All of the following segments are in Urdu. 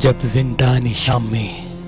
جب زندان شام میں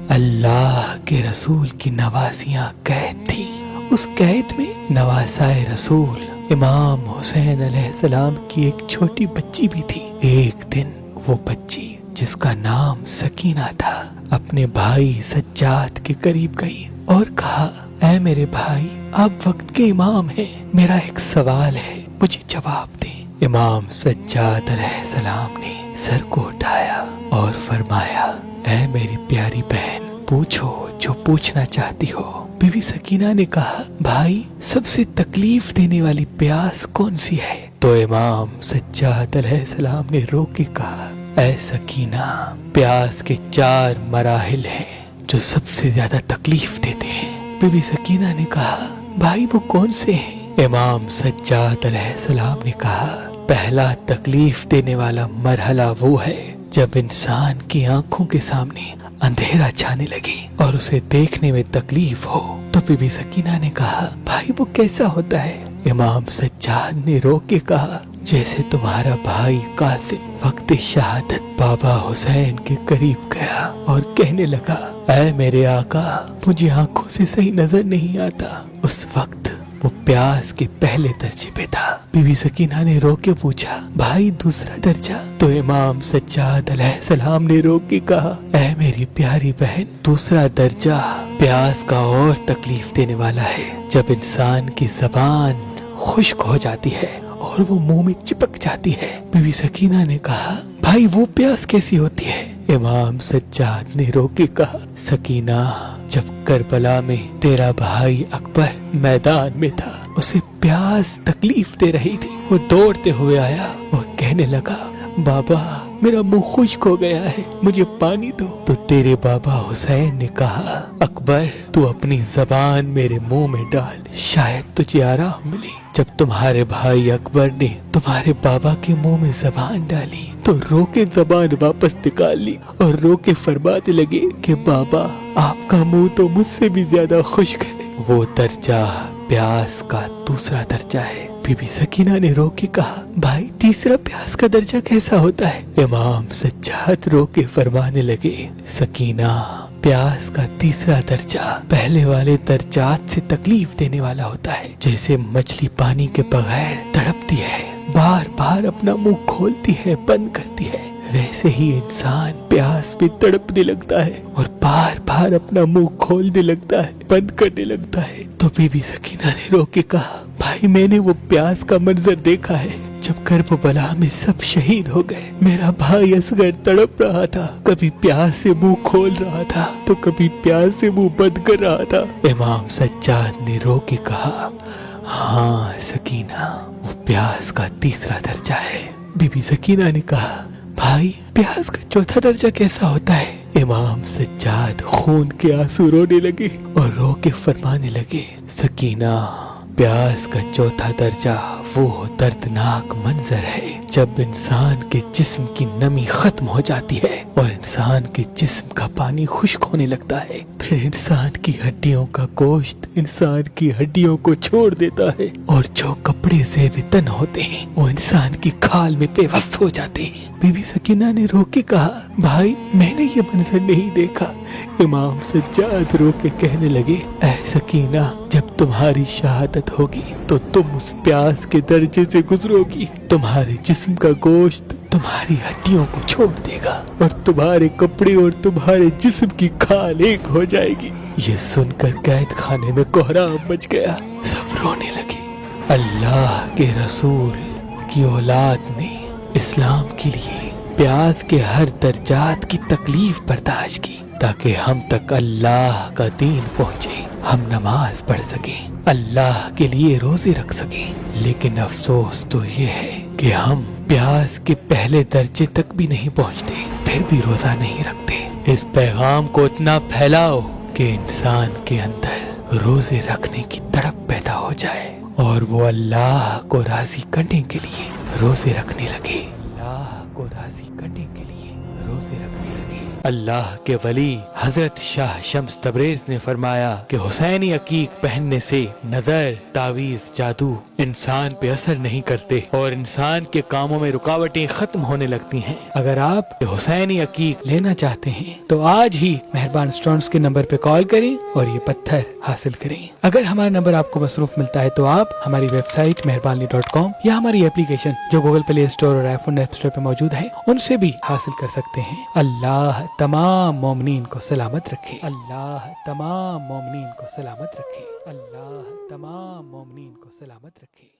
اللہ کے رسول کی نوازیاں قید تھی، اس قید میں نواسائے رسول امام حسین علیہ السلام کی ایک چھوٹی بچی بھی تھی۔ ایک دن وہ بچی جس کا نام سکینہ تھا اپنے بھائی سجاد کے قریب گئی اور کہا، اے میرے بھائی، آپ وقت کے امام ہیں، میرا ایک سوال ہے، مجھے جواب دیں۔ امام سجاد علیہ السلام نے سر کو اٹھایا اور فرمایا، اے میری پیاری بہن، پوچھو جو پوچھنا چاہتی ہو۔ بی بی سکینہ نے کہا، بھائی، سب سے تکلیف دینے والی پیاس کون سی ہے؟ تو امام سجاد علیہ السلام نے رو کے کہا، اے سکینہ، پیاس کے 4 مراحل ہیں جو سب سے زیادہ تکلیف دیتے ہیں۔ بی بی سکینہ نے کہا، بھائی وہ کون سے ہیں؟ امام سجاد علیہ السلام نے کہا، پہلا تکلیف دینے والا مرحلہ وہ ہے جب انسان کی آنکھوں کے سامنے اندھیرا چھانے لگے اور اسے دیکھنے میں تکلیف ہو۔ تو بی بی سکینہ نے کہا، بھائی وہ کیسا ہوتا ہے؟ امام سجاد نے رو کے کہا، جیسے تمہارا بھائی قاسم وقت شہادت بابا حسین کے قریب گیا اور کہنے لگا، اے میرے آقا، مجھے آنکھوں سے صحیح نظر نہیں آتا۔ اس وقت وہ پیاس کے پہلے درجے پہ تھا۔ بی بی سکینہ نے رو کے پوچھا، بھائی دوسرا درجہ؟ تو امام سجاد علیہ السلام نے رو کے کہا، اے میری پیاری بہن، دوسرا درجہ پیاس کا اور تکلیف دینے والا ہے جب انسان کی زبان خشک ہو جاتی ہے اور وہ منہ میں چپک جاتی ہے۔ بی بی سکینہ نے کہا، بھائی وہ پیاس کیسی ہوتی ہے؟ امام سجاد نے رو کے کہا، سکینہ، جب کربلا میں تیرا بھائی اکبر میدان میں تھا، اسے پیاس تکلیف دے رہی تھی، وہ دوڑتے ہوئے آیا اور کہنے لگا، بابا میرا منہ خشک ہو گیا ہے، مجھے پانی دو۔ تو تیرے بابا حسین نے کہا، اکبر تو اپنی زبان میرے منہ میں ڈال، شاید تجھے آرام ملے۔ جب تمہارے بھائی اکبر نے تمہارے بابا کے منہ میں زبان ڈالی تو رو کے زبان واپس نکال لی اور رو کے فرمانے لگے کہ بابا آپ کا منہ تو مجھ سے بھی زیادہ خشک ہے۔ وہ درجہ پیاس کا دوسرا درجہ ہے۔ بی بی سکینہ نے رو کے کہا، بھائی تیسرا پیاس کا درجہ کیسا ہوتا ہے؟ امام سجاد رو کے فرمانے لگے، سکینہ، پیاس کا تیسرا درجہ پہلے والے درجات سے تکلیف دینے والا ہوتا ہے۔ جیسے مچھلی پانی کے بغیر تڑپتی ہے، بار بار اپنا منہ کھولتی ہے، بند کرتی ہے، ویسے ہی انسان پیاس میں تڑپنے لگتا ہے اور بار بار اپنا منہ کھولنے لگتا ہے، بند کرنے لگتا ہے۔ تو بی بی سکینہ نے رو کے کہا، بھائی میں نے وہ پیاس کا منظر دیکھا ہے جب کربلا میں سب شہید ہو گئے۔ میرا بھائی اصغر تڑپ رہا تھا، کبھی پیاس سے منہ کھول رہا تھا تو کبھی پیاس سے منہ بند کر رہا تھا۔ امام سجاد نے رو کے کہا، ہاں سکینہ، وہ پیاس کا تیسرا درجہ ہے۔ بی بی سکینہ نے کہا، بھائی پیاس کا چوتھا درجہ کیسا ہوتا ہے؟ امام سجاد خون کے آنسو رونے لگے اور رو کے فرمانے لگے، سکینہ، پیاس کا چوتھا درجہ وہ دردناک منظر ہے جب انسان کے جسم کی نمی ختم ہو جاتی ہے اور انسان کے جسم کا پانی خشک ہونے لگتا ہے، پھر انسان کی ہڈیوں کا گوشت انسان کی ہڈیوں کو چھوڑ دیتا ہے اور جو کپڑے زیب تن ہوتے ہیں وہ انسان کی کھال میں پیوست ہو جاتے ہیں۔ بی بی سکینہ نے رو کے کہا، بھائی میں نے یہ منظر نہیں دیکھا۔ امام سجاد رو کے کہنے لگے، اے سکینہ، جب تمہاری شہادت ہوگی تو تم اس پیاس کے درجے سے گزرو گی، تمہارے جسم کا گوشت تمہاری ہڈیوں کو چھوڑ دے گا اور تمہارے کپڑے اور تمہارے جسم کی کھال ایک ہو جائے گی۔ یہ سن کر قید خانے میں کوہرام مچ گیا، سب رونے لگے۔ اللہ کے رسول کی اولاد نے اسلام کے لیے پیاس کے ہر درجات کی تکلیف برداشت کی تاکہ ہم تک اللہ کا دین پہنچے، ہم نماز پڑھ سکیں، اللہ کے لیے روزے رکھ سکیں۔ لیکن افسوس تو یہ ہے کہ ہم پیاس کے پہلے درجے تک بھی نہیں پہنچتے، پھر بھی روزہ نہیں رکھتے۔ اس پیغام کو اتنا پھیلاؤ کہ انسان کے اندر روزے رکھنے کی تڑپ پیدا ہو جائے اور وہ اللہ کو راضی کرنے کے لیے روزے رکھنے لگے، اللہ کو راضی کرنے کے لیے روزے رکھنے لگے۔ اللہ کے ولی حضرت شاہ شمس تبریز نے فرمایا کہ حسینی عقیق پہننے سے نظر، تعویذ، جادو انسان پہ اثر نہیں کرتے اور انسان کے کاموں میں رکاوٹیں ختم ہونے لگتی ہیں۔ اگر آپ حسینی عقیق لینا چاہتے ہیں تو آج ہی مہربان اسٹونز کے نمبر پہ کال کریں اور یہ پتھر حاصل کریں۔ اگر ہمارا نمبر آپ کو مصروف ملتا ہے تو آپ ہماری ویب سائٹ مہربانی.com یا ہماری اپلیکیشن جو گوگل پلے اسٹور اور آئی فون ایپ اسٹور پہ موجود ہے ان سے بھی حاصل کر سکتے ہیں۔ اللہ تمام مومنین کو سلامت رکھے، اللہ تمام مومنین کو سلامت رکھے، اللہ تمام مومنین کو سلامت رکھے۔